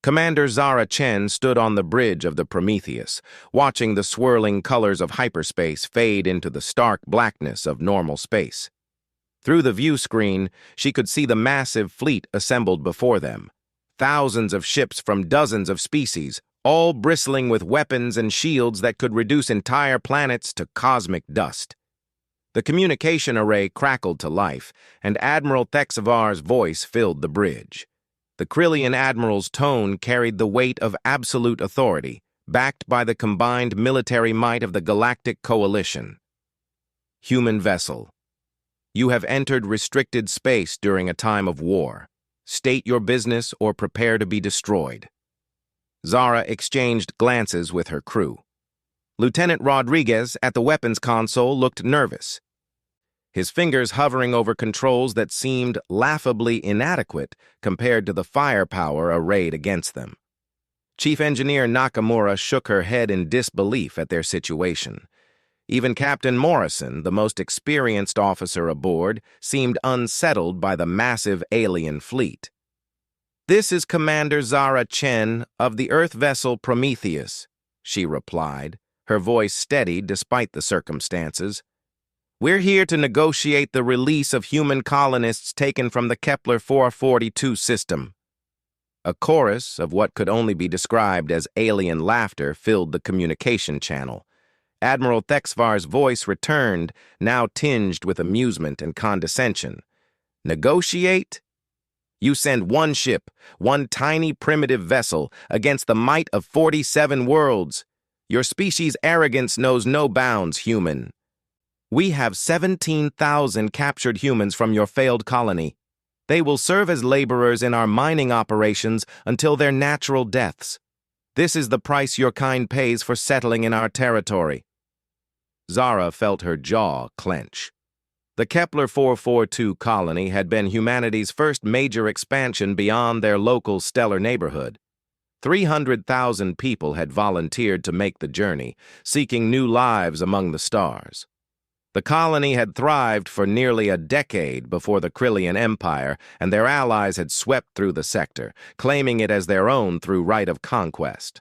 Commander Zara Chen stood on the bridge of the Prometheus, watching the swirling colors of hyperspace fade into the stark blackness of normal space. Through the view screen, she could see the massive fleet assembled before them. Thousands of ships from dozens of species, all bristling with weapons and shields that could reduce entire planets to cosmic dust. The communication array crackled to life, and Admiral Thexavar's voice filled the bridge. The Krillian admiral's tone carried the weight of absolute authority, backed by the combined military might of the Galactic Coalition. Human vessel. You have entered restricted space during a time of war. State your business or prepare to be destroyed. Zara exchanged glances with her crew. Lieutenant Rodriguez at the weapons console looked nervous, his fingers hovering over controls that seemed laughably inadequate compared to the firepower arrayed against them. Chief Engineer Nakamura shook her head in disbelief at their situation. Even Captain Morrison, the most experienced officer aboard, seemed unsettled by the massive alien fleet. "This is Commander Zara Chen of the Earth vessel Prometheus," she replied, her voice steady despite the circumstances. "We're here to negotiate the release of human colonists taken from the Kepler 442 system." A chorus of what could only be described as alien laughter filled the communication channel. Admiral Thexvar's voice returned, now tinged with amusement and condescension. "Negotiate? You send one ship, one tiny primitive vessel, against the might of 47 worlds. Your species' arrogance knows no bounds, human. We have 17,000 captured humans from your failed colony. They will serve as laborers in our mining operations until their natural deaths. This is the price your kind pays for settling in our territory." Zara felt her jaw clench. The Kepler 442 colony had been humanity's first major expansion beyond their local stellar neighborhood. 300,000 people had volunteered to make the journey, seeking new lives among the stars. The colony had thrived for nearly a decade before the Krillian Empire and their allies had swept through the sector, claiming it as their own through right of conquest.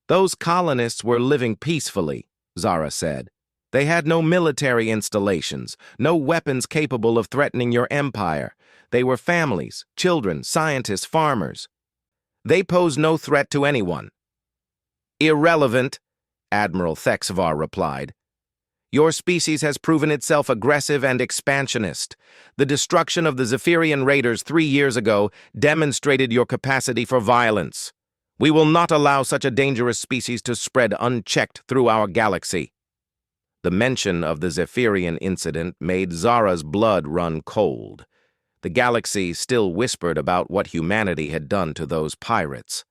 "Those colonists were living peacefully," Zara said. "They had no military installations, no weapons capable of threatening your empire. They were families, children, scientists, farmers. They posed no threat to anyone." "Irrelevant," Admiral Thexvar replied. "Your species has proven itself aggressive and expansionist. The destruction of the Zephyrian raiders 3 years ago demonstrated your capacity for violence. We will not allow such a dangerous species to spread unchecked through our galaxy." The mention of the Zephyrian incident made Zara's blood run cold. The galaxy still whispered about what humanity had done to those pirates.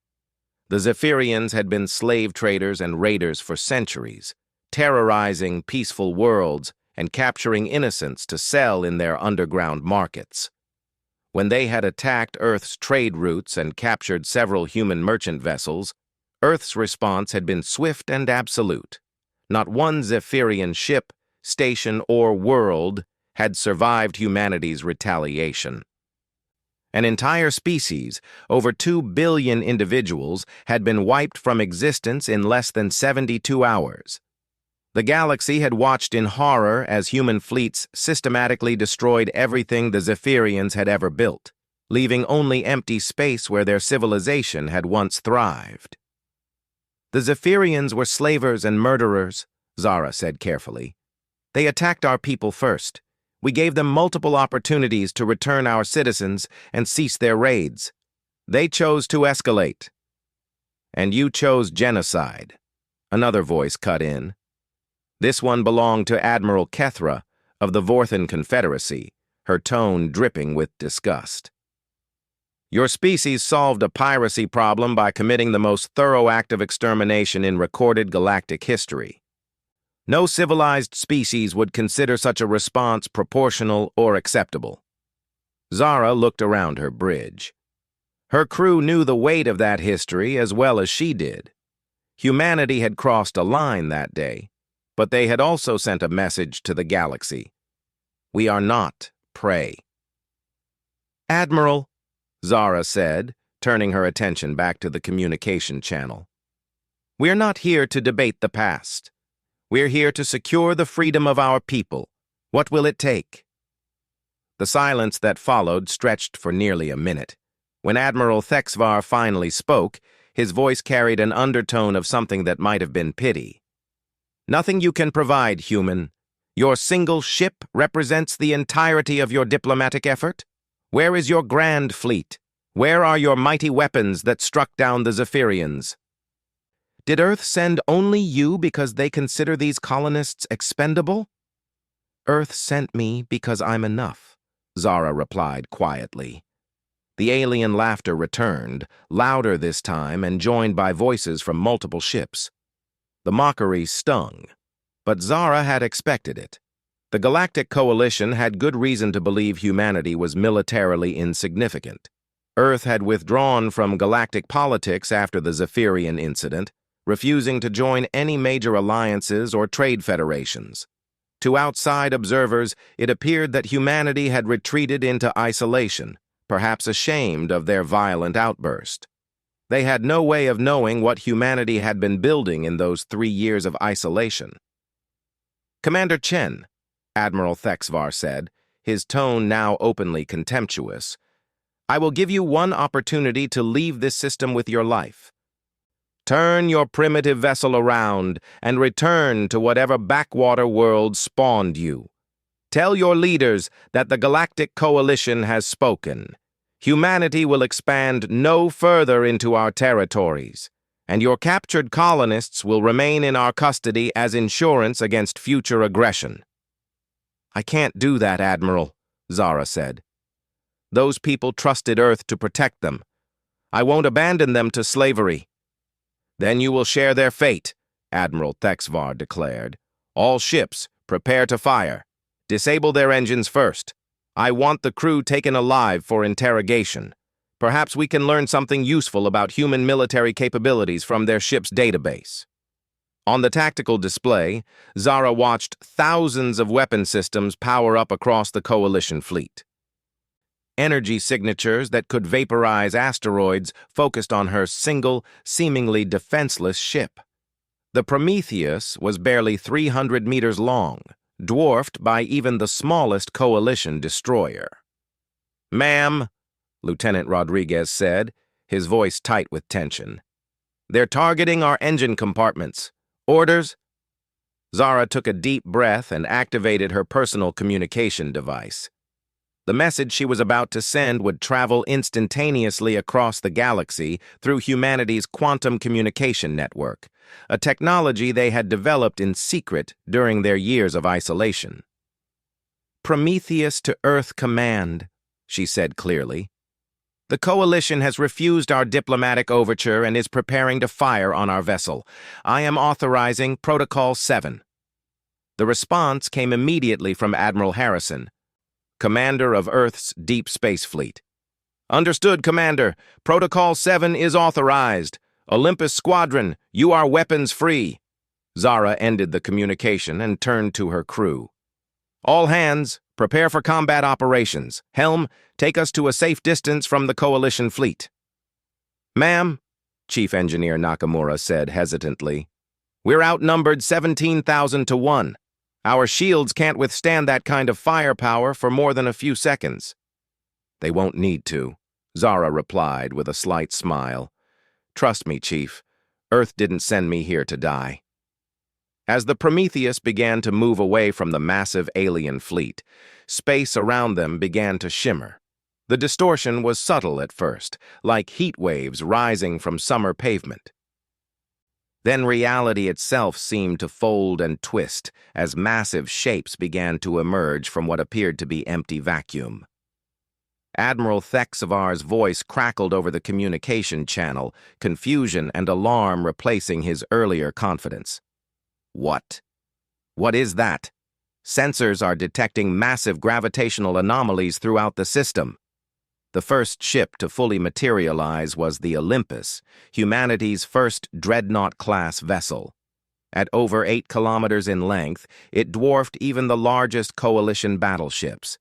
The Zephyrians had been slave traders and raiders for centuries, terrorizing peaceful worlds and capturing innocents to sell in their underground markets. When they had attacked Earth's trade routes and captured several human merchant vessels, Earth's response had been swift and absolute. Not one Zephyrian ship, station, or world had survived humanity's retaliation. An entire species, over 2 billion individuals, had been wiped from existence in less than 72 hours. The galaxy had watched in horror as human fleets systematically destroyed everything the Zephyrians had ever built, leaving only empty space where their civilization had once thrived. "The Zephyrians were slavers and murderers," Zara said carefully. "They attacked our people first. We gave them multiple opportunities to return our citizens and cease their raids. They chose to escalate." "And you chose genocide," another voice cut in. This one belonged to Admiral Kethra of the Vorthan Confederacy, her tone dripping with disgust. "Your species solved a piracy problem by committing the most thorough act of extermination in recorded galactic history. No civilized species would consider such a response proportional or acceptable." Zara looked around her bridge. Her crew knew the weight of that history as well as she did. Humanity had crossed a line that day, but they had also sent a message to the galaxy. We are not prey. "Admiral," Zara said, turning her attention back to the communication channel. "We're not here to debate the past. We're here to secure the freedom of our people. What will it take?" The silence that followed stretched for nearly a minute. When Admiral Thexvar finally spoke, his voice carried an undertone of something that might have been pity. "Nothing you can provide, human. Your single ship represents the entirety of your diplomatic effort? Where is your grand fleet? Where are your mighty weapons that struck down the Zephyrians? Did Earth send only you because they consider these colonists expendable?" "Earth sent me because I'm enough," Zara replied quietly. The alien laughter returned, louder this time and joined by voices from multiple ships. The mockery stung, but Zara had expected it. The Galactic Coalition had good reason to believe humanity was militarily insignificant. Earth had withdrawn from galactic politics after the Zephyrian incident, refusing to join any major alliances or trade federations. To outside observers, it appeared that humanity had retreated into isolation, perhaps ashamed of their violent outburst. They had no way of knowing what humanity had been building in those 3 years of isolation. "Commander Chen," Admiral Thexvar said, his tone now openly contemptuous, "I will give you one opportunity to leave this system with your life. Turn your primitive vessel around and return to whatever backwater world spawned you. Tell your leaders that the Galactic Coalition has spoken. Humanity will expand no further into our territories, and your captured colonists will remain in our custody as insurance against future aggression." "I can't do that, Admiral," Zara said. "Those people trusted Earth to protect them. I won't abandon them to slavery." "Then you will share their fate," Admiral Thexvar declared. "All ships, prepare to fire. Disable their engines first. I want the crew taken alive for interrogation. Perhaps we can learn something useful about human military capabilities from their ship's database." On the tactical display, Zara watched thousands of weapon systems power up across the Coalition fleet. Energy signatures that could vaporize asteroids focused on her single, seemingly defenseless ship. The Prometheus was barely 300 meters long, dwarfed by even the smallest Coalition destroyer. "Ma'am," Lieutenant Rodriguez said, his voice tight with tension, "they're targeting our engine compartments. Orders?" Zara took a deep breath and activated her personal communication device. The message she was about to send would travel instantaneously across the galaxy through humanity's quantum communication network, a technology they had developed in secret during their years of isolation. "Prometheus to Earth Command," she said clearly. "The Coalition has refused our diplomatic overture and is preparing to fire on our vessel. I am authorizing Protocol 7. The response came immediately from Admiral Harrison, commander of Earth's Deep Space Fleet. "Understood, Commander. Protocol 7 is authorized. Olympus Squadron, you are weapons free." Zara ended the communication and turned to her crew. "All hands, prepare for combat operations. Helm, take us to a safe distance from the Coalition fleet." "Ma'am," Chief Engineer Nakamura said hesitantly, "we're outnumbered 17,000 to 1. Our shields can't withstand that kind of firepower for more than a few seconds." "They won't need to," Zara replied with a slight smile. "Trust me, Chief. Earth didn't send me here to die." As the Prometheus began to move away from the massive alien fleet, space around them began to shimmer. The distortion was subtle at first, like heat waves rising from summer pavement. Then reality itself seemed to fold and twist as massive shapes began to emerge from what appeared to be empty vacuum. Admiral Thexvar's voice crackled over the communication channel, confusion and alarm replacing his earlier confidence. "What? What is that? Sensors are detecting massive gravitational anomalies throughout the system." The first ship to fully materialize was the Olympus, humanity's first dreadnought-class vessel. At over 8 kilometers in length, it dwarfed even the largest Coalition battleships.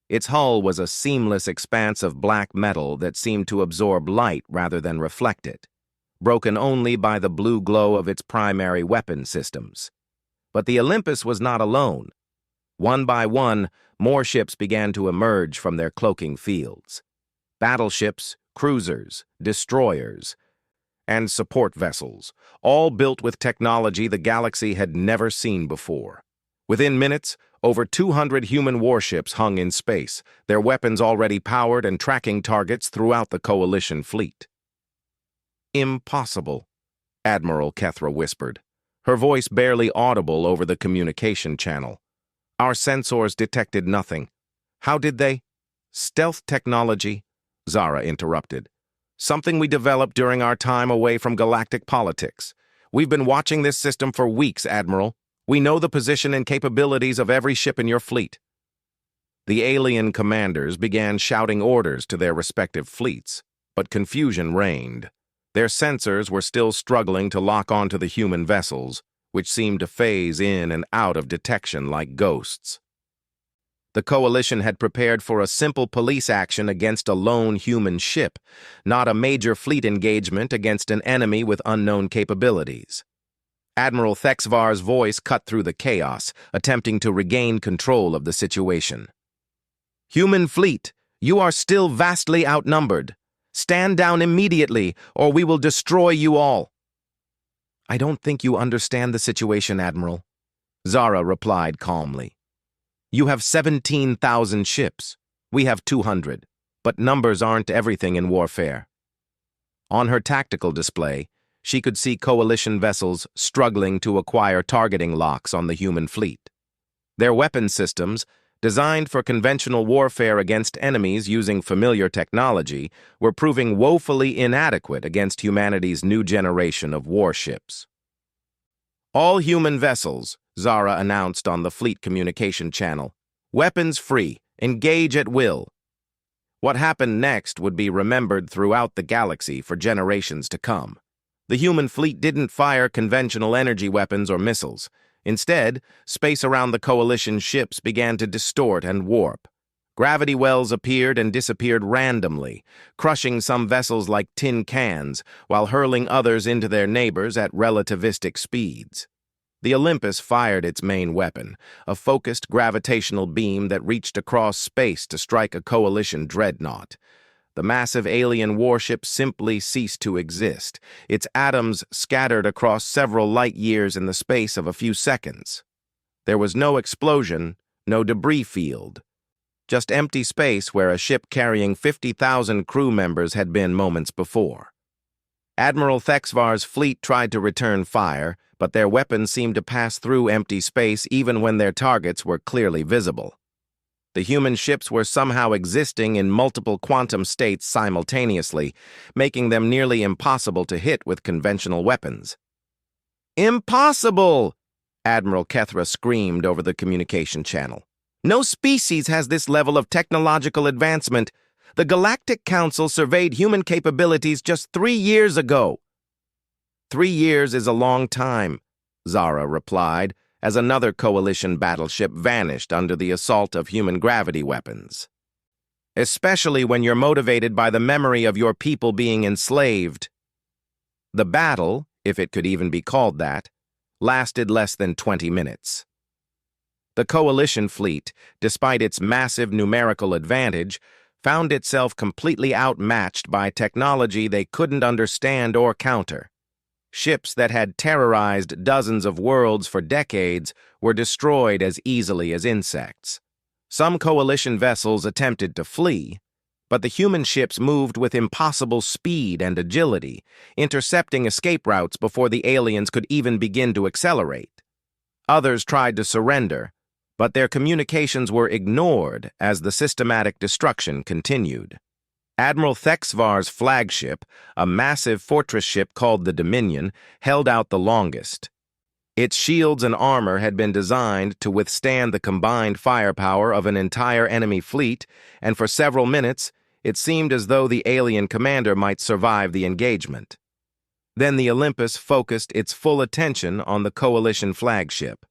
Its hull was a seamless expanse of black metal that seemed to absorb light rather than reflect it, broken only by the blue glow of its primary weapon systems. But the Olympus was not alone. One by one, more ships began to emerge from their cloaking fields. Battleships, cruisers, destroyers, and support vessels, all built with technology the galaxy had never seen before. Within minutes, over 200 human warships hung in space, their weapons already powered and tracking targets throughout the Coalition fleet. "Impossible," Admiral Kethra whispered, her voice barely audible over the communication channel. "Our sensors detected nothing." "How did they?" "Stealth technology," Zara interrupted. "Something we developed during our time away from galactic politics. We've been watching this system for weeks, Admiral. We know the position and capabilities of every ship in your fleet." The alien commanders began shouting orders to their respective fleets, but confusion reigned. Their sensors were still struggling to lock onto the human vessels, which seemed to phase in and out of detection like ghosts. The Coalition had prepared for a simple police action against a lone human ship, not a major fleet engagement against an enemy with unknown capabilities. Admiral Thexvar's voice cut through the chaos, attempting to regain control of the situation. "Human fleet, you are still vastly outnumbered. Stand down immediately, or we will destroy you all." "I don't think you understand the situation, Admiral," Zara replied calmly. "You have 17,000 ships. We have 200, but numbers aren't everything in warfare." On her tactical display, she could see Coalition vessels struggling to acquire targeting locks on the human fleet. Their weapon systems, designed for conventional warfare against enemies using familiar technology, were proving woefully inadequate against humanity's new generation of warships. "All human vessels," Zara announced on the fleet communication channel. "Weapons free. Engage at will." What happened next would be remembered throughout the galaxy for generations to come. The human fleet didn't fire conventional energy weapons or missiles. Instead, space around the Coalition ships began to distort and warp. Gravity wells appeared and disappeared randomly, crushing some vessels like tin cans, while hurling others into their neighbors at relativistic speeds. The Olympus fired its main weapon, a focused gravitational beam that reached across space to strike a Coalition dreadnought. The massive alien warship simply ceased to exist, its atoms scattered across several light years in the space of a few seconds. There was no explosion, no debris field, just empty space where a ship carrying 50,000 crew members had been moments before. Admiral Thexvar's fleet tried to return fire, but their weapons seemed to pass through empty space even when their targets were clearly visible. The human ships were somehow existing in multiple quantum states simultaneously, making them nearly impossible to hit with conventional weapons. "Impossible!" Admiral Kethra screamed over the communication channel. "No species has this level of technological advancement. The Galactic Council surveyed human capabilities just 3 years ago." "3 years is a long time," Zara replied, as another Coalition battleship vanished under the assault of human gravity weapons. "Especially when you're motivated by the memory of your people being enslaved." The battle, if it could even be called that, lasted less than 20 minutes. The Coalition fleet, despite its massive numerical advantage, found itself completely outmatched by technology they couldn't understand or counter. Ships that had terrorized dozens of worlds for decades were destroyed as easily as insects. Some Coalition vessels attempted to flee, but the human ships moved with impossible speed and agility, intercepting escape routes before the aliens could even begin to accelerate. Others tried to surrender, but their communications were ignored as the systematic destruction continued. Admiral Thexvar's flagship, a massive fortress ship called the Dominion, held out the longest. Its shields and armor had been designed to withstand the combined firepower of an entire enemy fleet, and for several minutes, it seemed as though the alien commander might survive the engagement. Then the Olympus focused its full attention on the Coalition flagship.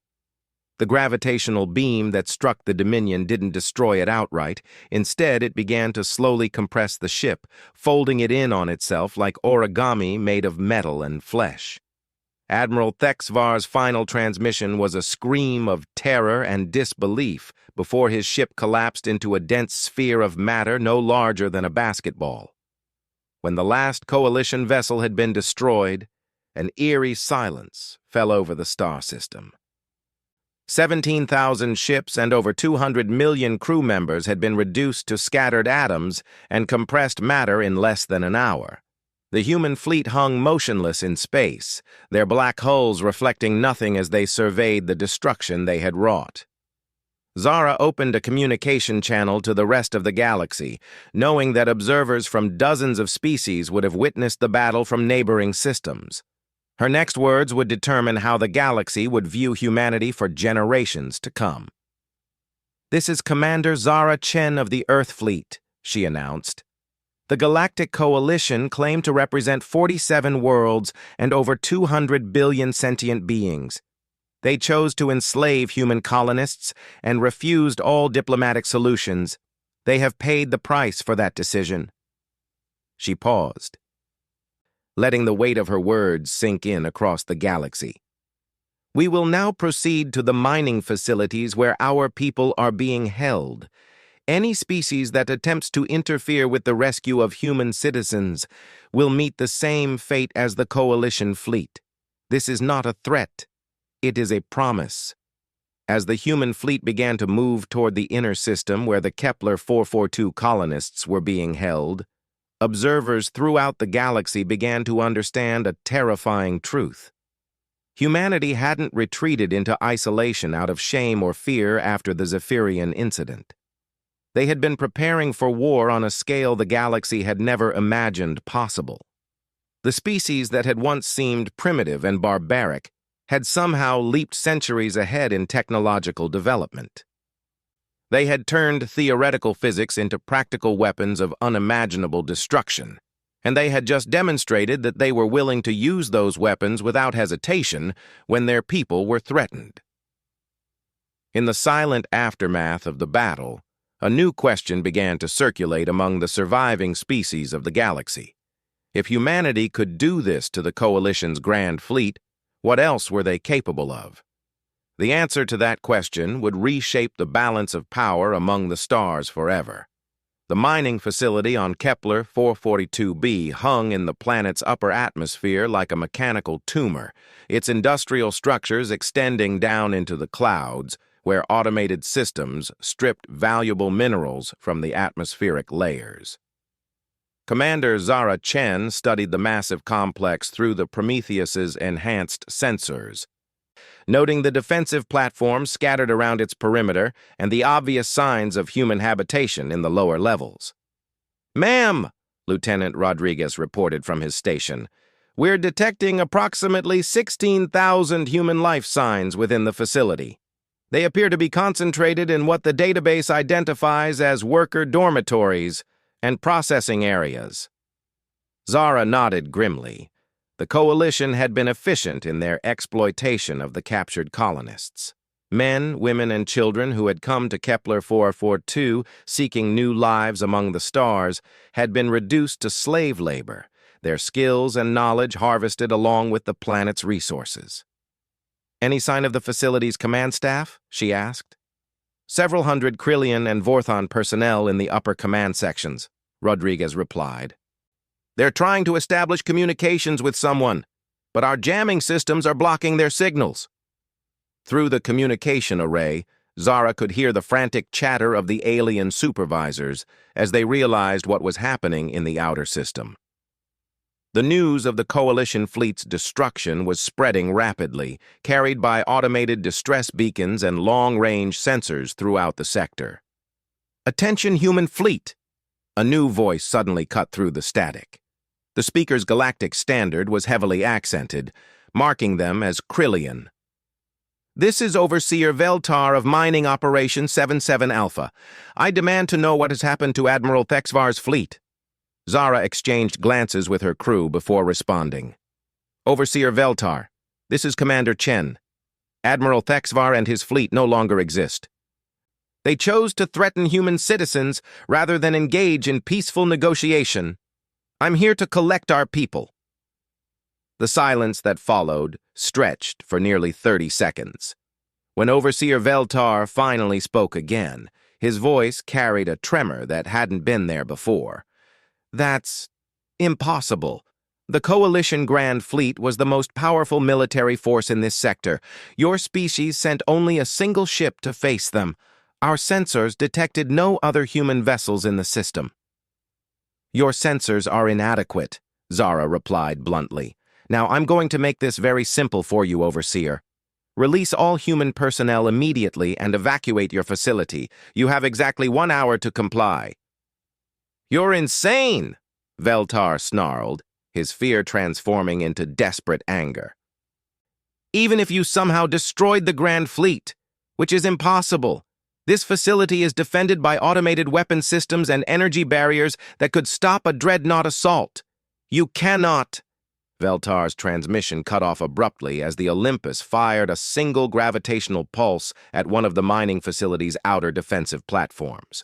The gravitational beam that struck the Dominion didn't destroy it outright. Instead, it began to slowly compress the ship, folding it in on itself like origami made of metal and flesh. Admiral Thexvar's final transmission was a scream of terror and disbelief before his ship collapsed into a dense sphere of matter no larger than a basketball. When the last coalition vessel had been destroyed, an eerie silence fell over the star system. 17,000 ships and over 200 million crew members had been reduced to scattered atoms and compressed matter in less than an hour. The human fleet hung motionless in space, their black hulls reflecting nothing as they surveyed the destruction they had wrought. Zara opened a communication channel to the rest of the galaxy, knowing that observers from dozens of species would have witnessed the battle from neighboring systems. Her next words would determine how the galaxy would view humanity for generations to come. "This is Commander Zara Chen of the Earth Fleet," she announced. "The Galactic Coalition claimed to represent 47 worlds and over 200 billion sentient beings. They chose to enslave human colonists and refused all diplomatic solutions. They have paid the price for that decision." She paused, letting the weight of her words sink in across the galaxy. "We will now proceed to the mining facilities where our people are being held. Any species that attempts to interfere with the rescue of human citizens will meet the same fate as the Coalition fleet. This is not a threat. It is a promise." As the human fleet began to move toward the inner system where the Kepler 442 colonists were being held, observers throughout the galaxy began to understand a terrifying truth. Humanity hadn't retreated into isolation out of shame or fear after the Zephyrian incident. They had been preparing for war on a scale the galaxy had never imagined possible. The species that had once seemed primitive and barbaric had somehow leaped centuries ahead in technological development. They had turned theoretical physics into practical weapons of unimaginable destruction, and they had just demonstrated that they were willing to use those weapons without hesitation when their people were threatened. In the silent aftermath of the battle, a new question began to circulate among the surviving species of the galaxy. If humanity could do this to the Coalition's Grand Fleet, what else were they capable of? The answer to that question would reshape the balance of power among the stars forever. The mining facility on Kepler 442b hung in the planet's upper atmosphere like a mechanical tumor, its industrial structures extending down into the clouds, where automated systems stripped valuable minerals from the atmospheric layers. Commander Zara Chen studied the massive complex through the Prometheus's enhanced sensors, noting the defensive platforms scattered around its perimeter and the obvious signs of human habitation in the lower levels. "Ma'am," Lieutenant Rodriguez reported from his station, "we're detecting approximately 16,000 human life signs within the facility. They appear to be concentrated in what the database identifies as worker dormitories and processing areas." Zara nodded grimly. The Coalition had been efficient in their exploitation of the captured colonists. Men, women, and children who had come to Kepler 442 seeking new lives among the stars had been reduced to slave labor, their skills and knowledge harvested along with the planet's resources. "Any sign of the facility's command staff?" she asked. "Several hundred Krillian and Vorthon personnel in the upper command sections," Rodriguez replied. "They're trying to establish communications with someone, but our jamming systems are blocking their signals." Through the communication array, Zara could hear the frantic chatter of the alien supervisors as they realized what was happening in the outer system. The news of the Coalition fleet's destruction was spreading rapidly, carried by automated distress beacons and long-range sensors throughout the sector. "Attention, human fleet!" A new voice suddenly cut through the static. The speaker's galactic standard was heavily accented, marking them as Krillian. "This is Overseer Veltar of Mining Operation 77 Alpha. I demand to know what has happened to Admiral Thexvar's fleet." Zara exchanged glances with her crew before responding. "Overseer Veltar, this is Commander Chen. Admiral Thexvar and his fleet no longer exist. They chose to threaten human citizens rather than engage in peaceful negotiation. I'm here to collect our people." The silence that followed stretched for nearly 30 seconds. When Overseer Veltar finally spoke again, his voice carried a tremor that hadn't been there before. "That's impossible. The Coalition Grand Fleet was the most powerful military force in this sector. Your species sent only a single ship to face them. Our sensors detected no other human vessels in the system." "Your sensors are inadequate," Zara replied bluntly. "Now I'm going to make this very simple for you, Overseer. Release all human personnel immediately and evacuate your facility. You have exactly 1 hour to comply." "You're insane!" Veltar snarled, his fear transforming into desperate anger. "Even if you somehow destroyed the Grand Fleet, which is impossible, this facility is defended by automated weapon systems and energy barriers that could stop a dreadnought assault. You cannot—" Veltar's transmission cut off abruptly as the Olympus fired a single gravitational pulse at one of the mining facility's outer defensive platforms.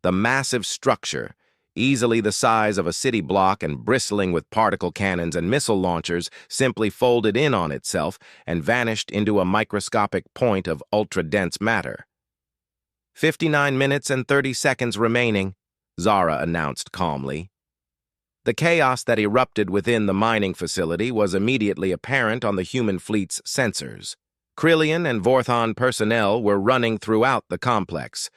The massive structure, easily the size of a city block and bristling with particle cannons and missile launchers, simply folded in on itself and vanished into a microscopic point of ultra-dense matter. 59 minutes and 30 seconds remaining," Zara announced calmly. The chaos that erupted within the mining facility was immediately apparent on the human fleet's sensors. Krillian and Vorthon personnel were running throughout the complex,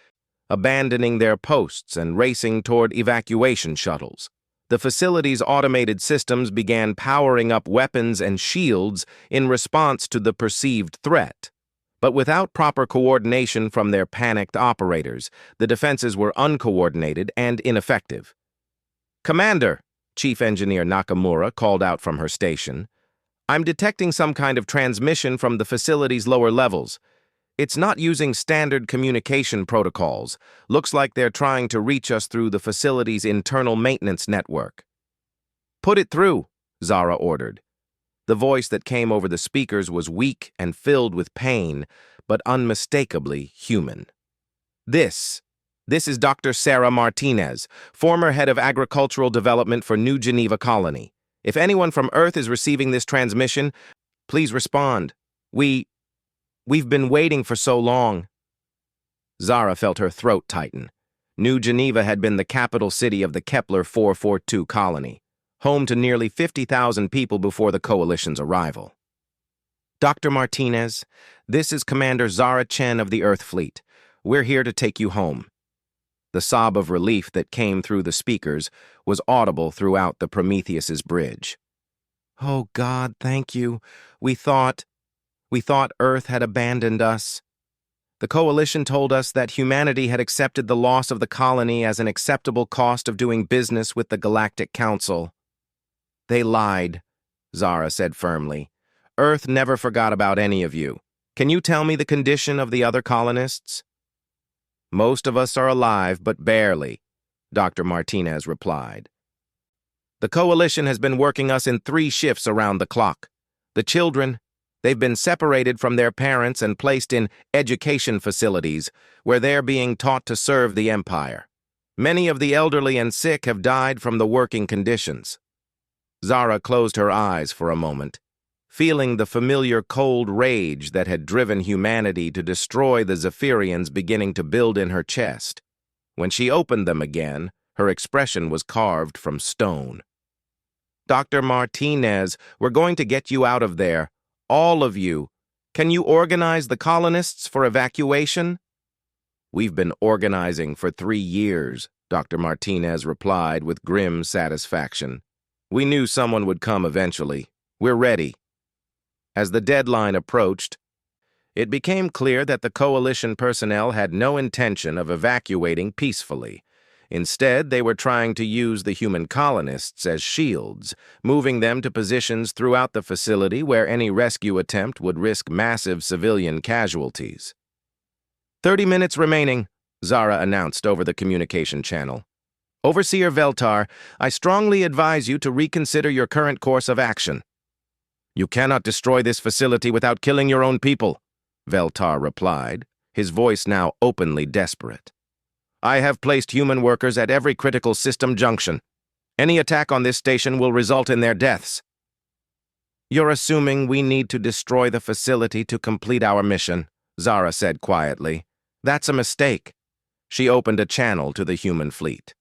abandoning their posts and racing toward evacuation shuttles. The facility's automated systems began powering up weapons and shields in response to the perceived threat. But without proper coordination from their panicked operators, the defenses were uncoordinated and ineffective. "Commander," Chief Engineer Nakamura called out from her station, "I'm detecting some kind of transmission from the facility's lower levels. It's not using standard communication protocols. Looks like they're trying to reach us through the facility's internal maintenance network." "Put it through," Zara ordered. The voice that came over the speakers was weak and filled with pain, but unmistakably human. This is Dr. Sarah Martinez, former head of agricultural development for New Geneva Colony. If anyone from Earth is receiving this transmission, please respond. We've been waiting for so long." Zara felt her throat tighten. New Geneva had been the capital city of the Kepler 442 colony, home to nearly 50,000 people before the Coalition's arrival. "Dr. Martinez, this is Commander Zara Chen of the Earth Fleet. We're here to take you home." The sob of relief that came through the speakers was audible throughout the Prometheus's bridge. "Oh God, thank you. We thought Earth had abandoned us. The Coalition told us that humanity had accepted the loss of the colony as an acceptable cost of doing business with the Galactic Council." "They lied," Zara said firmly. "Earth never forgot about any of you. Can you tell me the condition of the other colonists?" "Most of us are alive, but barely," Dr. Martinez replied. "The Coalition has been working us in 3 shifts around the clock. The children, they've been separated from their parents and placed in education facilities where they're being taught to serve the Empire. Many of the elderly and sick have died from the working conditions." Zara closed her eyes for a moment, feeling the familiar cold rage that had driven humanity to destroy the Zephyrians beginning to build in her chest. When she opened them again, her expression was carved from stone. "Dr. Martinez, we're going to get you out of there. All of you. Can you organize the colonists for evacuation?" "We've been organizing for 3 years," Dr. Martinez replied with grim satisfaction. "We knew someone would come eventually. We're ready." As the deadline approached, it became clear that the Coalition personnel had no intention of evacuating peacefully. Instead, they were trying to use the human colonists as shields, moving them to positions throughout the facility where any rescue attempt would risk massive civilian casualties. 30 minutes remaining, Zara announced over the communication channel. "Overseer Veltar, I strongly advise you to reconsider your current course of action. You cannot destroy this facility without killing your own people. Veltar replied, his voice now openly desperate. I have placed human workers at every critical system junction. Any attack on this station will result in their deaths. You're assuming we need to destroy the facility to complete our mission, Zara said quietly. That's a mistake. She opened a channel to the human fleet.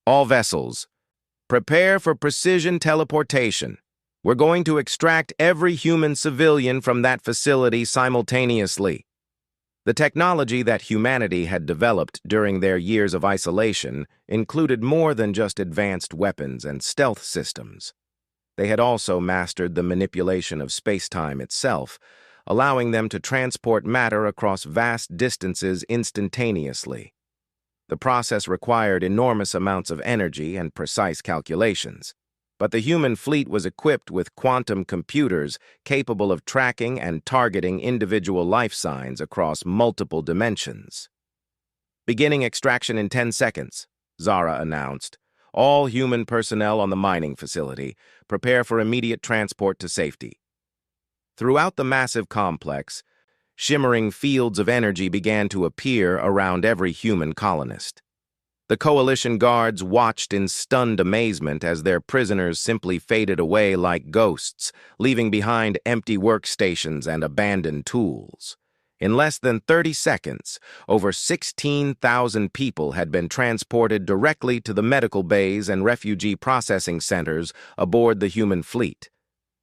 All vessels, prepare for precision teleportation. We're going to extract every human civilian from that facility simultaneously. The technology that humanity had developed during their years of isolation included more than just advanced weapons and stealth systems. They had also mastered the manipulation of space-time itself, allowing them to transport matter across vast distances instantaneously. The process required enormous amounts of energy and precise calculations, but the human fleet was equipped with quantum computers capable of tracking and targeting individual life signs across multiple dimensions. Beginning extraction in 10 seconds, Zara announced. All human personnel on the mining facility, prepare for immediate transport to safety. Throughout the massive complex, shimmering fields of energy began to appear around every human colonist. The Coalition guards watched in stunned amazement as their prisoners simply faded away like ghosts, leaving behind empty workstations and abandoned tools. In less than 30 seconds, over 16,000 people had been transported directly to the medical bays and refugee processing centers aboard the human fleet.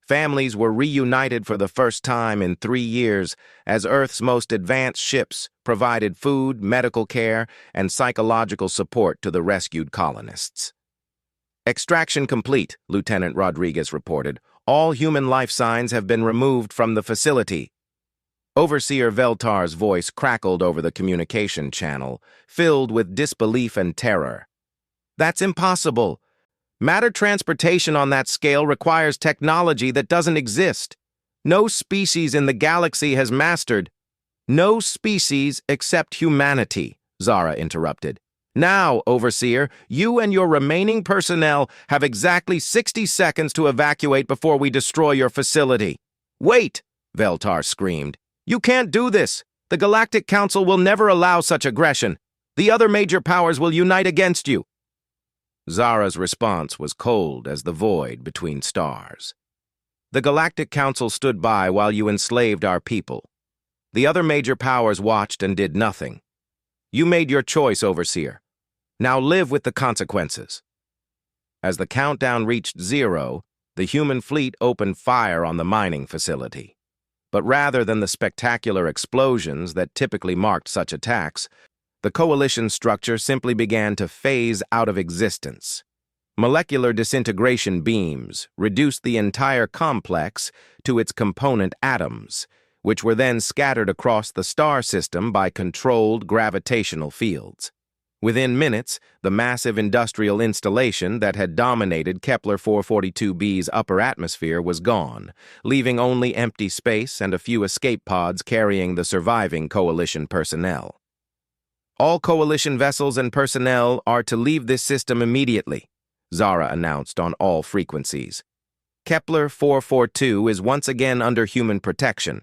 Families were reunited for the first time in 3 years as Earth's most advanced ships provided food, medical care, and psychological support to the rescued colonists. Extraction complete, Lieutenant Rodriguez reported. All human life signs have been removed from the facility. Overseer Veltar's voice crackled over the communication channel, filled with disbelief and terror. That's impossible. Matter transportation on that scale requires technology that doesn't exist. No species in the galaxy has mastered. No species except humanity, Zara interrupted. Now, Overseer, you and your remaining personnel have exactly 60 seconds to evacuate before we destroy your facility. Wait, Veltar screamed. You can't do this. The Galactic Council will never allow such aggression. The other major powers will unite against you. Zara's response was cold as the void between stars. The Galactic Council stood by while you enslaved our people. The other major powers watched and did nothing. You made your choice, Overseer. Now live with the consequences. As the countdown reached 0, the human fleet opened fire on the mining facility. But rather than the spectacular explosions that typically marked such attacks, the Coalition structure simply began to phase out of existence. Molecular disintegration beams reduced the entire complex to its component atoms, which were then scattered across the star system by controlled gravitational fields. Within minutes, the massive industrial installation that had dominated Kepler 442b's upper atmosphere was gone, leaving only empty space and a few escape pods carrying the surviving Coalition personnel. All Coalition vessels and personnel are to leave this system immediately, Zara announced on all frequencies. Kepler 442 is once again under human protection.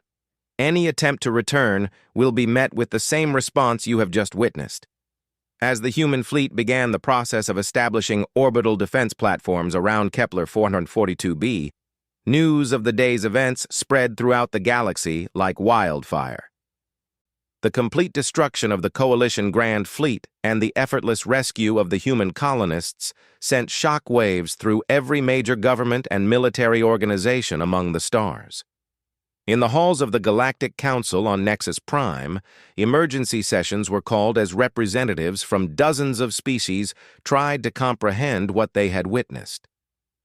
Any attempt to return will be met with the same response you have just witnessed. As the human fleet began the process of establishing orbital defense platforms around Kepler 442b, news of the day's events spread throughout the galaxy like wildfire. The complete destruction of the Coalition Grand Fleet and the effortless rescue of the human colonists sent shock waves through every major government and military organization among the stars. In the halls of the Galactic Council on Nexus Prime, emergency sessions were called as representatives from dozens of species tried to comprehend what they had witnessed.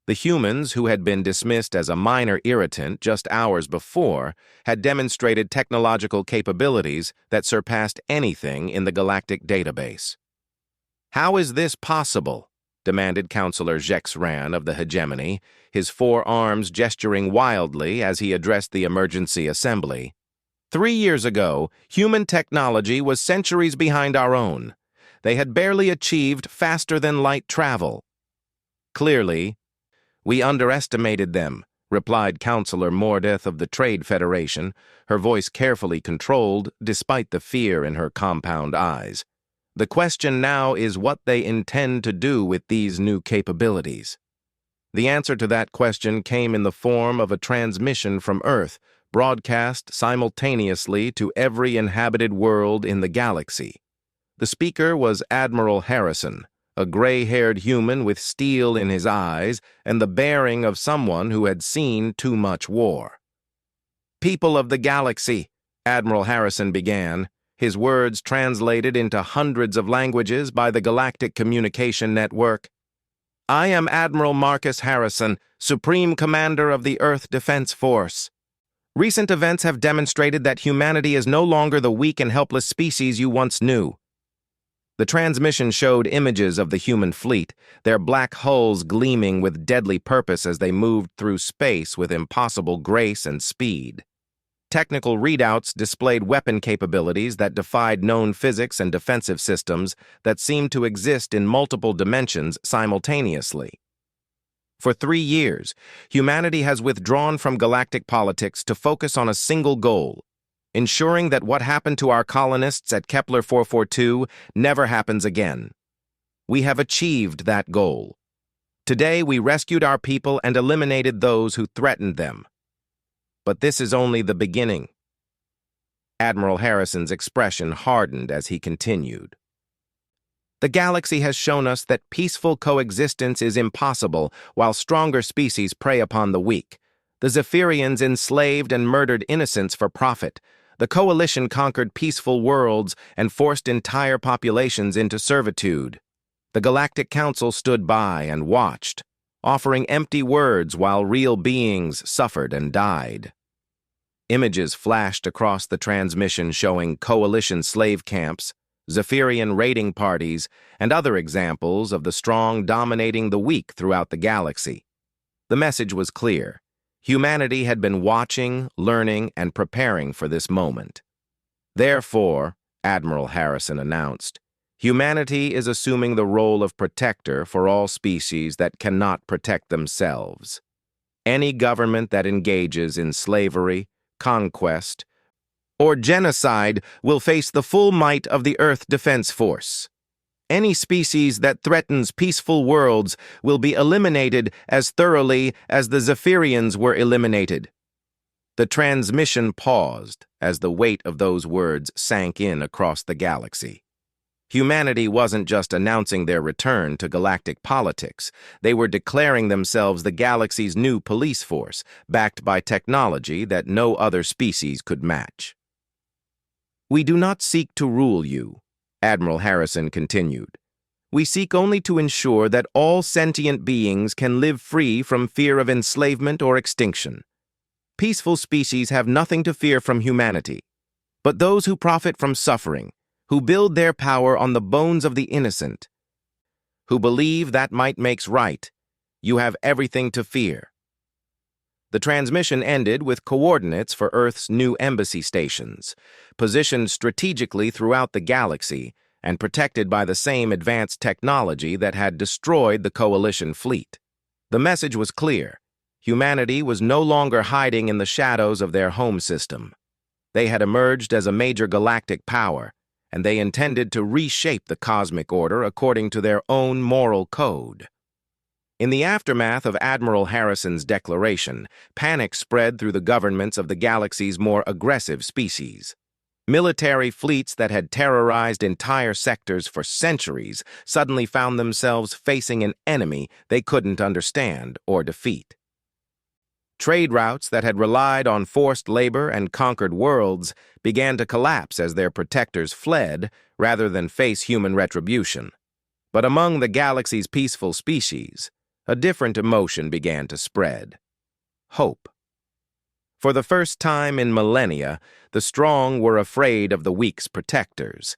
The humans, who had been dismissed as a minor irritant just hours before, had demonstrated technological capabilities that surpassed anything in the galactic database. "How is this possible?" demanded Councillor Jex Ran of the Hegemony, his 4 arms gesturing wildly as he addressed the emergency assembly. 3 years ago, human technology was centuries behind our own. They had barely achieved faster-than-light travel. Clearly, we underestimated them, replied Counselor Mordeth of the Trade Federation, her voice carefully controlled despite the fear in her compound eyes. The question now is what they intend to do with these new capabilities. The answer to that question came in the form of a transmission from Earth, broadcast simultaneously to every inhabited world in the galaxy. The speaker was Admiral Harrison, a gray-haired human with steel in his eyes and the bearing of someone who had seen too much war. "People of the galaxy," Admiral Harrison began, his words translated into hundreds of languages by the Galactic Communication Network. "I am Admiral Marcus Harrison, Supreme Commander of the Earth Defense Force. Recent events have demonstrated that humanity is no longer the weak and helpless species you once knew." The transmission showed images of the human fleet, their black hulls gleaming with deadly purpose as they moved through space with impossible grace and speed. Technical readouts displayed weapon capabilities that defied known physics and defensive systems that seemed to exist in multiple dimensions simultaneously. For 3 years, humanity has withdrawn from galactic politics to focus on a single goal: ensuring that what happened to our colonists at Kepler 442 never happens again. We have achieved that goal. Today, we rescued our people and eliminated those who threatened them. But this is only the beginning. Admiral Harrison's expression hardened as he continued. The galaxy has shown us that peaceful coexistence is impossible while stronger species prey upon the weak. The Zephyrians enslaved and murdered innocents for profit. The Coalition conquered peaceful worlds and forced entire populations into servitude. The Galactic Council stood by and watched, offering empty words while real beings suffered and died. Images flashed across the transmission showing Coalition slave camps, Zephyrian raiding parties, and other examples of the strong dominating the weak throughout the galaxy. The message was clear. Humanity had been watching, learning, and preparing for this moment. Therefore, Admiral Harrison announced, humanity is assuming the role of protector for all species that cannot protect themselves. Any government that engages in slavery, conquest, or genocide will face the full might of the Earth Defense Force. Any species that threatens peaceful worlds will be eliminated as thoroughly as the Zephyrians were eliminated. The transmission paused as the weight of those words sank in across the galaxy. Humanity wasn't just announcing their return to galactic politics. They were declaring themselves the galaxy's new police force, backed by technology that no other species could match. "We do not seek to rule you," Admiral Harrison continued. "We seek only to ensure that all sentient beings can live free from fear of enslavement or extinction. Peaceful species have nothing to fear from humanity, but those who profit from suffering, who build their power on the bones of the innocent, who believe that might makes right, you have everything to fear." The transmission ended with coordinates for Earth's new embassy stations, positioned strategically throughout the galaxy and protected by the same advanced technology that had destroyed the Coalition fleet. The message was clear. Humanity was no longer hiding in the shadows of their home system. They had emerged as a major galactic power, and they intended to reshape the cosmic order according to their own moral code. In the aftermath of Admiral Harrison's declaration, panic spread through the governments of the galaxy's more aggressive species. Military fleets that had terrorized entire sectors for centuries suddenly found themselves facing an enemy they couldn't understand or defeat. Trade routes that had relied on forced labor and conquered worlds began to collapse as their protectors fled rather than face human retribution. But among the galaxy's peaceful species, a different emotion began to spread: hope. For the first time in millennia, the strong were afraid of the weak's protectors.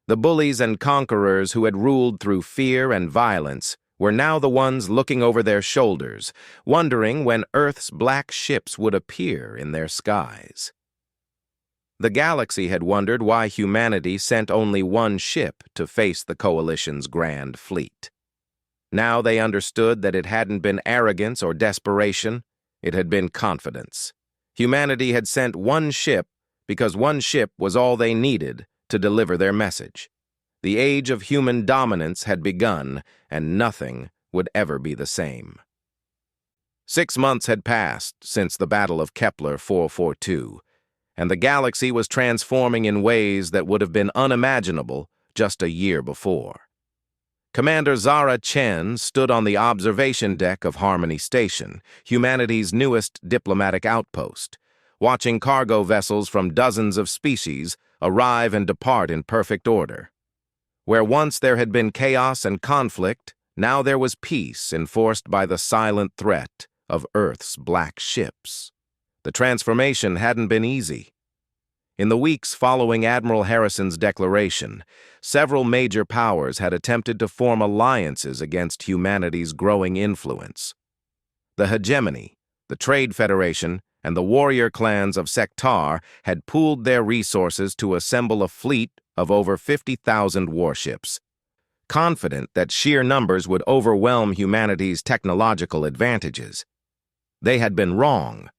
The bullies and conquerors who had ruled through fear and violence were now the ones looking over their shoulders, wondering when Earth's black ships would appear in their skies. The galaxy had wondered why humanity sent only one ship to face the Coalition's grand fleet. Now they understood that it hadn't been arrogance or desperation. It had been confidence. Humanity had sent one ship because one ship was all they needed to deliver their message. The age of human dominance had begun, and nothing would ever be the same. 6 months had passed since the Battle of Kepler 442, and the galaxy was transforming in ways that would have been unimaginable just a year before. Commander Zara Chen stood on the observation deck of Harmony Station, humanity's newest diplomatic outpost, watching cargo vessels from dozens of species arrive and depart in perfect order. Where once there had been chaos and conflict, now there was peace enforced by the silent threat of Earth's black ships. The transformation hadn't been easy. In the weeks following Admiral Harrison's declaration, several major powers had attempted to form alliances against humanity's growing influence. The hegemony, the Trade Federation, and the warrior clans of Sectar had pooled their resources to assemble a fleet of over 50,000 warships, confident that sheer numbers would overwhelm humanity's technological advantages. They had been wrong.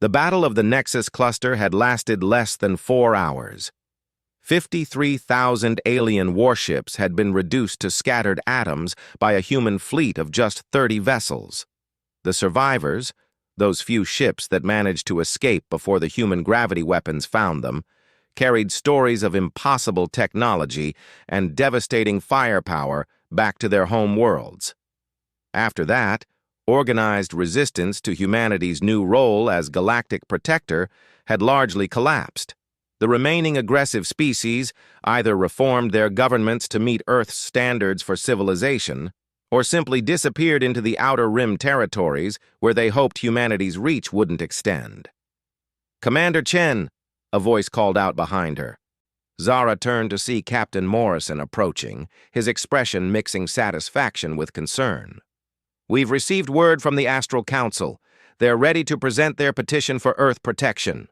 The Battle of the Nexus Cluster had lasted less than 4 hours. 53,000 alien warships had been reduced to scattered atoms by a human fleet of just 30 vessels. The survivors, those few ships that managed to escape before the human gravity weapons found them, carried stories of impossible technology and devastating firepower back to their home worlds. After that, organized resistance to humanity's new role as galactic protector had largely collapsed. The remaining aggressive species either reformed their governments to meet Earth's standards for civilization, or simply disappeared into the Outer Rim territories where they hoped humanity's reach wouldn't extend. "Commander Chen," a voice called out behind her. Zara turned to see Captain Morrison approaching, his expression mixing satisfaction with concern. "We've received word from the Astral Council. They're ready to present their petition for Earth protection."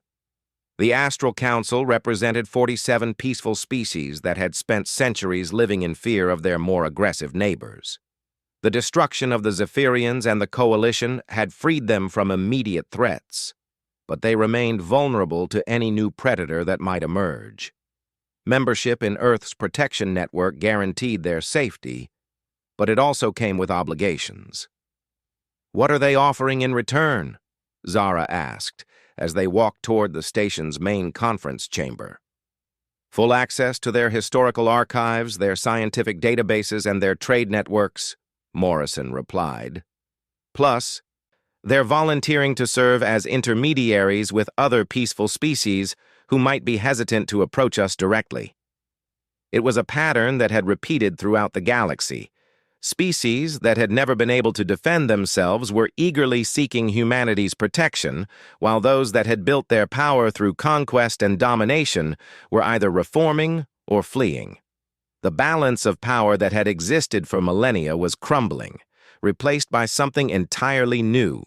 The Astral Council represented 47 peaceful species that had spent centuries living in fear of their more aggressive neighbors. The destruction of the Zephyrians and the Coalition had freed them from immediate threats, but they remained vulnerable to any new predator that might emerge. Membership in Earth's protection network guaranteed their safety, but it also came with obligations. "What are they offering in return?" Zara asked, as they walked toward the station's main conference chamber. "Full access to their historical archives, their scientific databases, and their trade networks," Morrison replied. "Plus, they're volunteering to serve as intermediaries with other peaceful species who might be hesitant to approach us directly." It was a pattern that had repeated throughout the galaxy. Species that had never been able to defend themselves were eagerly seeking humanity's protection, while those that had built their power through conquest and domination were either reforming or fleeing. The balance of power that had existed for millennia was crumbling, replaced by something entirely new.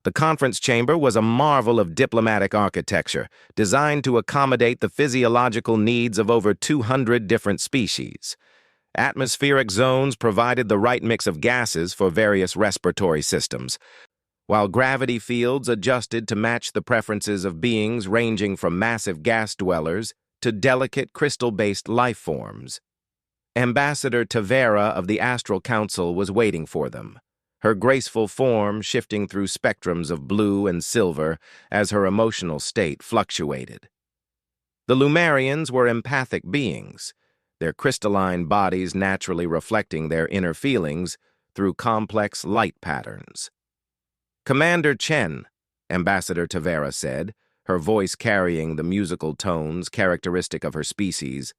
The conference chamber was a marvel of diplomatic architecture, designed to accommodate the physiological needs of over 200 different species. Atmospheric zones provided the right mix of gases for various respiratory systems, while gravity fields adjusted to match the preferences of beings ranging from massive gas dwellers to delicate crystal-based life forms. Ambassador Tavera of the Astral Council was waiting for them, her graceful form shifting through spectrums of blue and silver as her emotional state fluctuated. The Lumarians were empathic beings, their crystalline bodies naturally reflecting their inner feelings through complex light patterns. "Commander Chen," Ambassador Tavera said, her voice carrying the musical tones characteristic of her species,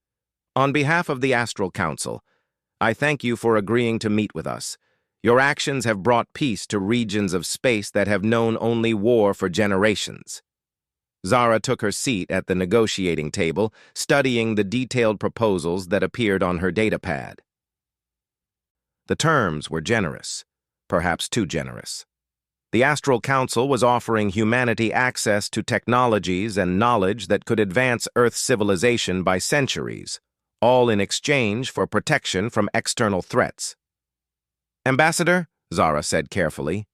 "on behalf of the Astral Council, I thank you for agreeing to meet with us. Your actions have brought peace to regions of space that have known only war for generations." Zara took her seat at the negotiating table, studying the detailed proposals that appeared on her datapad. The terms were generous, perhaps too generous. The Astral Council was offering humanity access to technologies and knowledge that could advance Earth's civilization by centuries, all in exchange for protection from external threats. "Ambassador," Zara said carefully,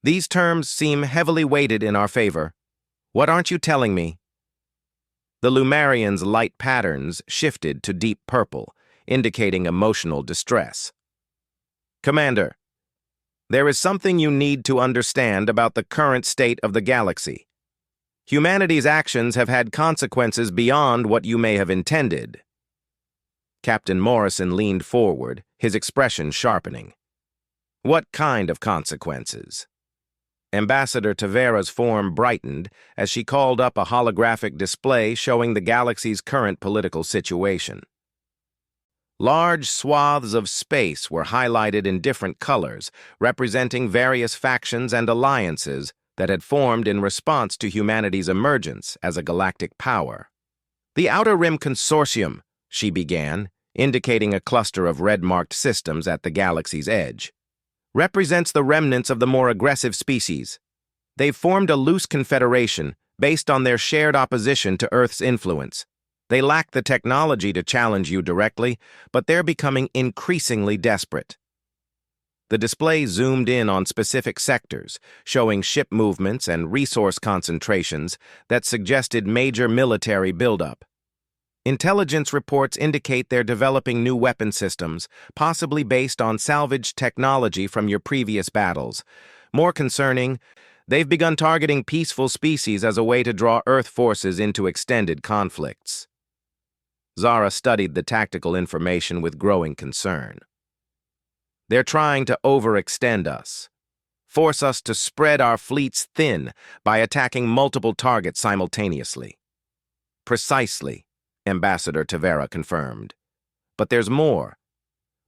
These terms seem heavily weighted in our favor. What aren't you telling me? The Lumarian's light patterns shifted to deep purple, indicating emotional distress. Commander, there is something you need to understand about the current state of the galaxy. Humanity's actions have had consequences beyond what you may have intended. Captain Morrison leaned forward, his expression sharpening. What kind of consequences? Ambassador Tavera's form brightened as she called up a holographic display showing the galaxy's current political situation. Large swaths of space were highlighted in different colors, representing various factions and alliances that had formed in response to humanity's emergence as a galactic power. The Outer Rim Consortium, she began, indicating a cluster of red-marked systems at the galaxy's edge, represents the remnants of the more aggressive species. They've formed a loose confederation based on their shared opposition to Earth's influence. They lack the technology to challenge you directly, but they're becoming increasingly desperate. The display zoomed in on specific sectors, showing ship movements and resource concentrations that suggested major military buildup. Intelligence reports indicate they're developing new weapon systems, possibly based on salvaged technology from your previous battles. More concerning, they've begun targeting peaceful species as a way to draw Earth forces into extended conflicts. Zara studied the tactical information with growing concern. They're trying to overextend us, force us to spread our fleets thin by attacking multiple targets simultaneously. Precisely, Ambassador Tavera confirmed. But there's more.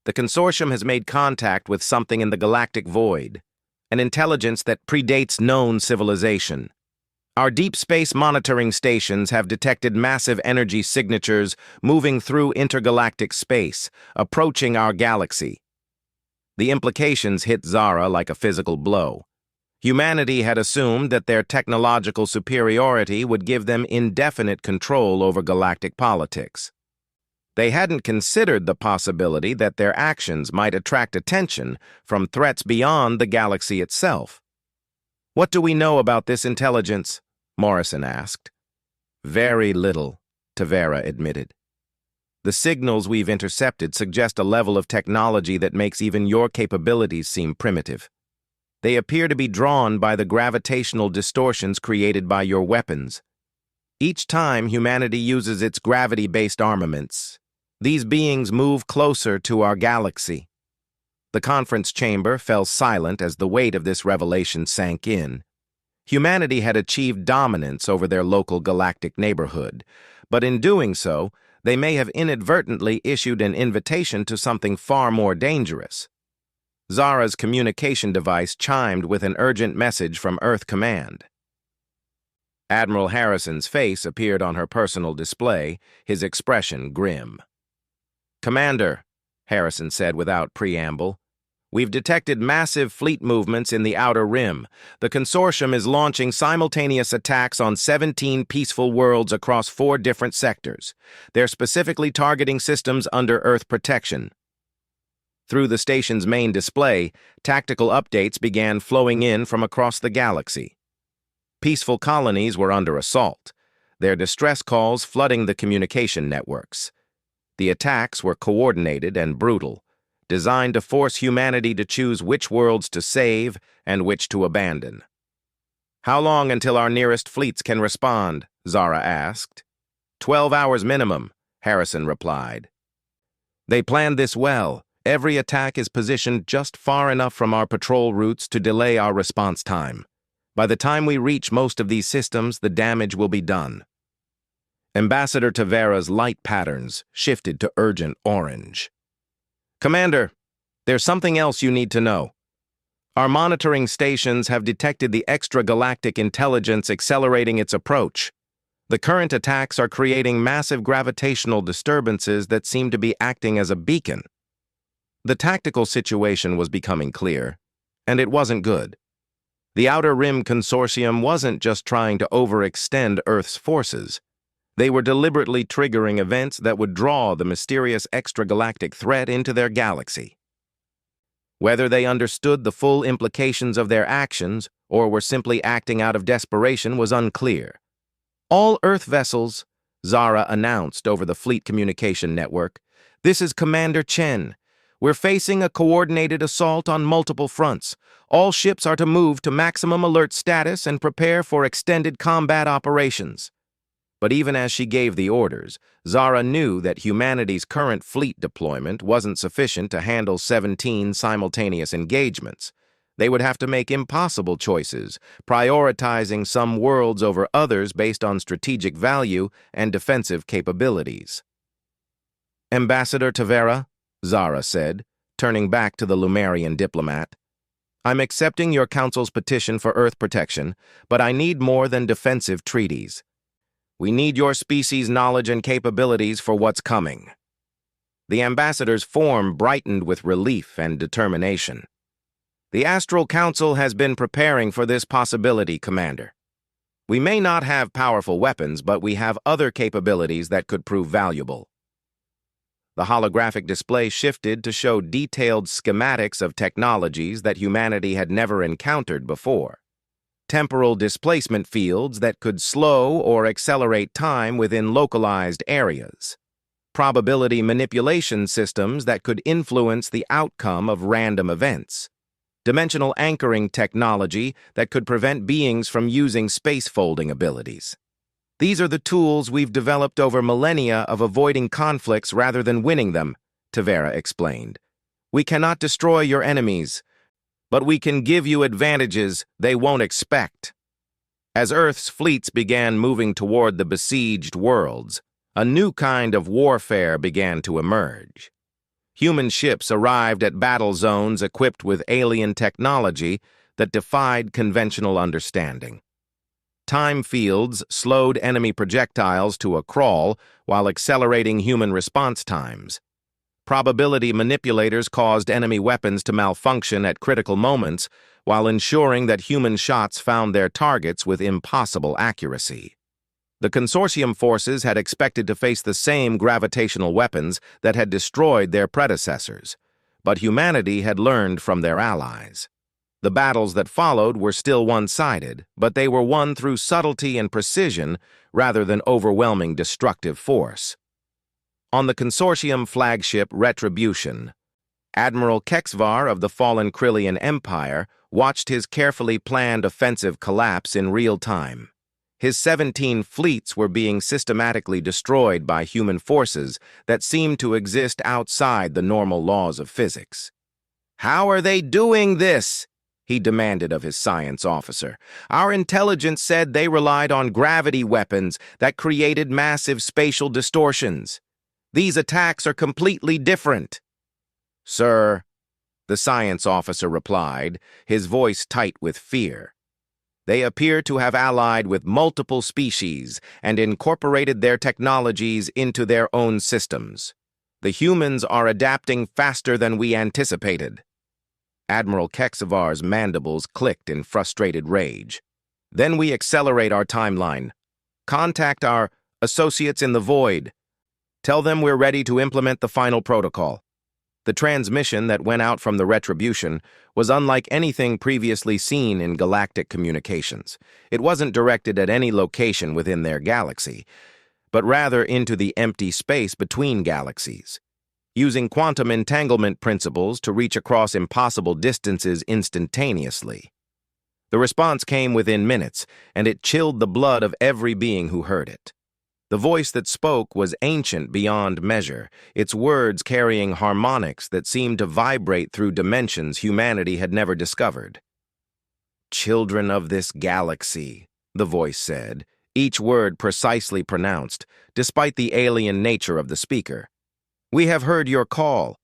The consortium has made contact with something in the galactic void, an intelligence that predates known civilization. Our deep space monitoring stations have detected massive energy signatures moving through intergalactic space, approaching our galaxy. The implications hit Zara like a physical blow. Humanity had assumed that their technological superiority would give them indefinite control over galactic politics. They hadn't considered the possibility that their actions might attract attention from threats beyond the galaxy itself. What do we know about this intelligence? Morrison asked. Very little, Tavera admitted. The signals we've intercepted suggest a level of technology that makes even your capabilities seem primitive. They appear to be drawn by the gravitational distortions created by your weapons. Each time humanity uses its gravity-based armaments, these beings move closer to our galaxy. The conference chamber fell silent as the weight of this revelation sank in. Humanity had achieved dominance over their local galactic neighborhood, but in doing so, they may have inadvertently issued an invitation to something far more dangerous. Zara's communication device chimed with an urgent message from Earth Command. Admiral Harrison's face appeared on her personal display, his expression grim. "Commander," Harrison said without preamble, "we've detected massive fleet movements in the Outer Rim. The consortium is launching simultaneous attacks on 17 peaceful worlds across 4 different sectors. They're specifically targeting systems under Earth protection." Through the station's main display, tactical updates began flowing in from across the galaxy. Peaceful colonies were under assault, their distress calls flooding the communication networks. The attacks were coordinated and brutal, designed to force humanity to choose which worlds to save and which to abandon. "How long until our nearest fleets can respond?" Zara asked. 12 hours minimum, Harrison replied. "They planned this well. Every attack is positioned just far enough from our patrol routes to delay our response time. By the time we reach most of these systems, the damage will be done." Ambassador Tavera's light patterns shifted to urgent orange. "Commander, there's something else you need to know. Our monitoring stations have detected the extragalactic intelligence accelerating its approach. The current attacks are creating massive gravitational disturbances that seem to be acting as a beacon." The tactical situation was becoming clear, and it wasn't good. The Outer Rim Consortium wasn't just trying to overextend Earth's forces. They were deliberately triggering events that would draw the mysterious extragalactic threat into their galaxy. Whether they understood the full implications of their actions or were simply acting out of desperation was unclear. "All Earth vessels," Zara announced over the fleet communication network. "This is Commander Chen. We're facing a coordinated assault on multiple fronts. All ships are to move to maximum alert status and prepare for extended combat operations." But even as she gave the orders, Zara knew that humanity's current fleet deployment wasn't sufficient to handle 17 simultaneous engagements. They would have to make impossible choices, prioritizing some worlds over others based on strategic value and defensive capabilities. "Ambassador Tavera," Zara said, turning back to the Lumerian diplomat, "I'm accepting your council's petition for Earth protection, but I need more than defensive treaties. We need your species' knowledge and capabilities for what's coming." The ambassador's form brightened with relief and determination. "The Astral Council has been preparing for this possibility, Commander. We may not have powerful weapons, but we have other capabilities that could prove valuable." The holographic display shifted to show detailed schematics of technologies that humanity had never encountered before. Temporal displacement fields that could slow or accelerate time within localized areas. Probability manipulation systems that could influence the outcome of random events. Dimensional anchoring technology that could prevent beings from using space-folding abilities. "These are the tools we've developed over millennia of avoiding conflicts rather than winning them," Tavera explained. "We cannot destroy your enemies, but we can give you advantages they won't expect." As Earth's fleets began moving toward the besieged worlds, a new kind of warfare began to emerge. Human ships arrived at battle zones equipped with alien technology that defied conventional understanding. Time fields slowed enemy projectiles to a crawl while accelerating human response times. Probability manipulators caused enemy weapons to malfunction at critical moments while ensuring that human shots found their targets with impossible accuracy. The consortium forces had expected to face the same gravitational weapons that had destroyed their predecessors, but humanity had learned from their allies. The battles that followed were still one-sided, but they were won through subtlety and precision rather than overwhelming destructive force. On the consortium flagship Retribution, Admiral Kexvar of the fallen Krillian Empire watched his carefully planned offensive collapse in real time. His 17 fleets were being systematically destroyed by human forces that seemed to exist outside the normal laws of physics. "How are they doing this?" he demanded of his science officer. "Our intelligence said they relied on gravity weapons that created massive spatial distortions. These attacks are completely different." "Sir," the science officer replied, his voice tight with fear, "they appear to have allied with multiple species and incorporated their technologies into their own systems. The humans are adapting faster than we anticipated." Admiral Kexavar's mandibles clicked in frustrated rage. "Then we accelerate our timeline. Contact our associates in the void. Tell them we're ready to implement the final protocol." The transmission that went out from the Retribution was unlike anything previously seen in galactic communications. It wasn't directed at any location within their galaxy, but rather into the empty space between galaxies, using quantum entanglement principles to reach across impossible distances instantaneously. The response came within minutes, and it chilled the blood of every being who heard it. The voice that spoke was ancient beyond measure, its words carrying harmonics that seemed to vibrate through dimensions humanity had never discovered. "Children of this galaxy," the voice said, each word precisely pronounced, despite the alien nature of the speaker. "We have heard your call.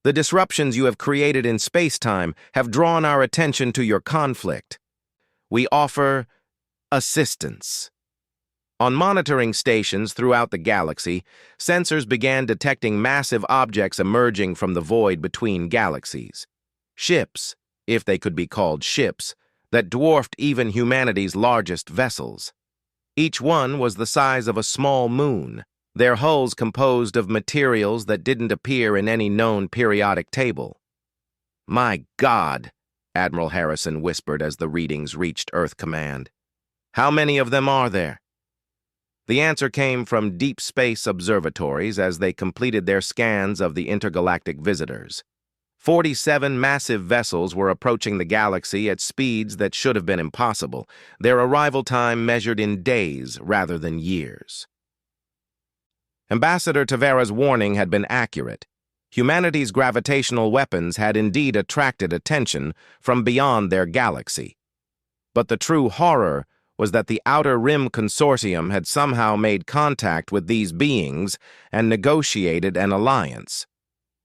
The disruptions you have created in space-time have drawn our attention to your conflict. We offer assistance." On monitoring stations throughout the galaxy, sensors began detecting massive objects emerging from the void between galaxies. Ships, if they could be called ships, that dwarfed even humanity's largest vessels. Each one was the size of a small moon, their hulls composed of materials that didn't appear in any known periodic table. My God, Admiral Harrison whispered as the readings reached Earth Command. How many of them are there? The answer came from deep space observatories as they completed their scans of the intergalactic visitors. 47 massive vessels were approaching the galaxy at speeds that should have been impossible, their arrival time measured in days rather than years. Ambassador Tavera's warning had been accurate. Humanity's gravitational weapons had indeed attracted attention from beyond their galaxy. But the true horror was that the Outer Rim Consortium had somehow made contact with these beings and negotiated an alliance.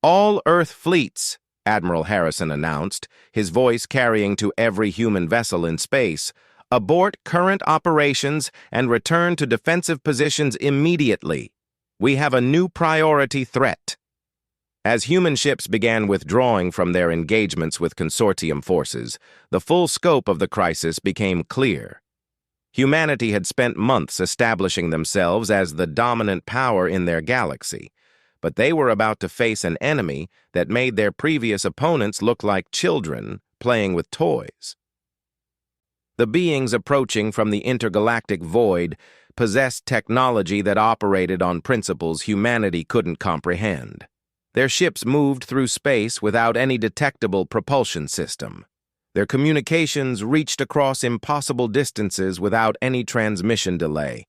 All Earth fleets, Admiral Harrison announced, his voice carrying to every human vessel in space, abort current operations and return to defensive positions immediately. We have a new priority threat. As human ships began withdrawing from their engagements with consortium forces, the full scope of the crisis became clear. Humanity had spent months establishing themselves as the dominant power in their galaxy, but they were about to face an enemy that made their previous opponents look like children playing with toys. The beings approaching from the intergalactic void possessed technology that operated on principles humanity couldn't comprehend. Their ships moved through space without any detectable propulsion system. Their communications reached across impossible distances without any transmission delay.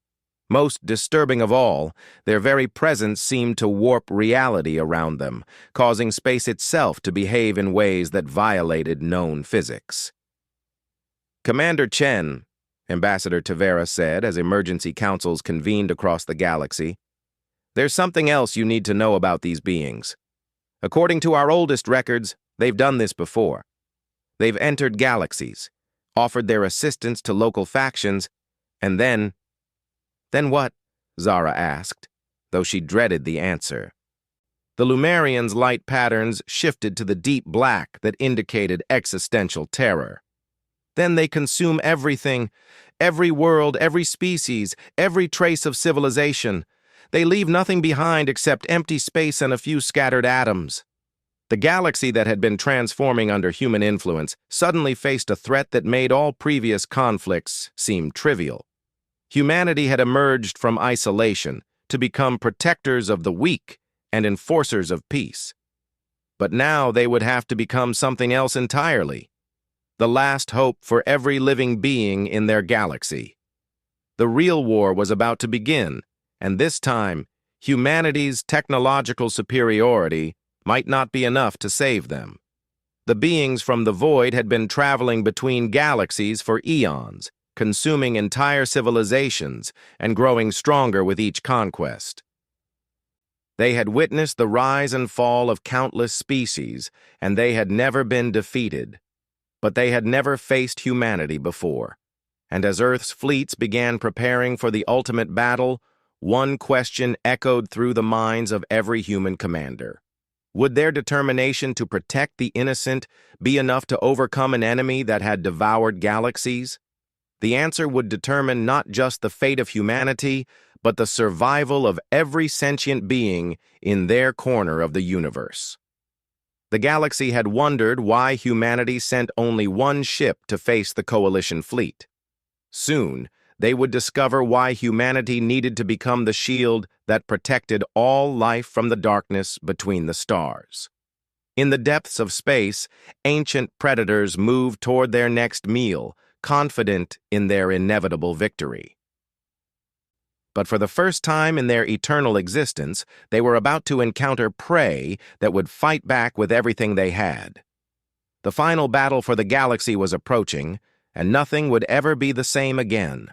Most disturbing of all, their very presence seemed to warp reality around them, causing space itself to behave in ways that violated known physics. Commander Chen, Ambassador Tavera said as emergency councils convened across the galaxy, there's something else you need to know about these beings. According to our oldest records, they've done this before. They've entered galaxies, offered their assistance to local factions, and then... Then what? Zara asked, though she dreaded the answer. The Lumerians' light patterns shifted to the deep black that indicated existential terror. Then they consume everything, every world, every species, every trace of civilization. They leave nothing behind except empty space and a few scattered atoms. The galaxy that had been transforming under human influence suddenly faced a threat that made all previous conflicts seem trivial. Humanity had emerged from isolation to become protectors of the weak and enforcers of peace. But now they would have to become something else entirely, the last hope for every living being in their galaxy. The real war was about to begin, and this time, humanity's technological superiority might not be enough to save them. The beings from the void had been traveling between galaxies for eons, consuming entire civilizations and growing stronger with each conquest. They had witnessed the rise and fall of countless species, and they had never been defeated. But they had never faced humanity before. And as Earth's fleets began preparing for the ultimate battle, one question echoed through the minds of every human commander. Would their determination to protect the innocent be enough to overcome an enemy that had devoured galaxies? The answer would determine not just the fate of humanity, but the survival of every sentient being in their corner of the universe. The galaxy had wondered why humanity sent only one ship to face the coalition fleet. Soon, they would discover why humanity needed to become the shield that protected all life from the darkness between the stars. In the depths of space, ancient predators moved toward their next meal, confident in their inevitable victory. But for the first time in their eternal existence, they were about to encounter prey that would fight back with everything they had. The final battle for the galaxy was approaching, and nothing would ever be the same again.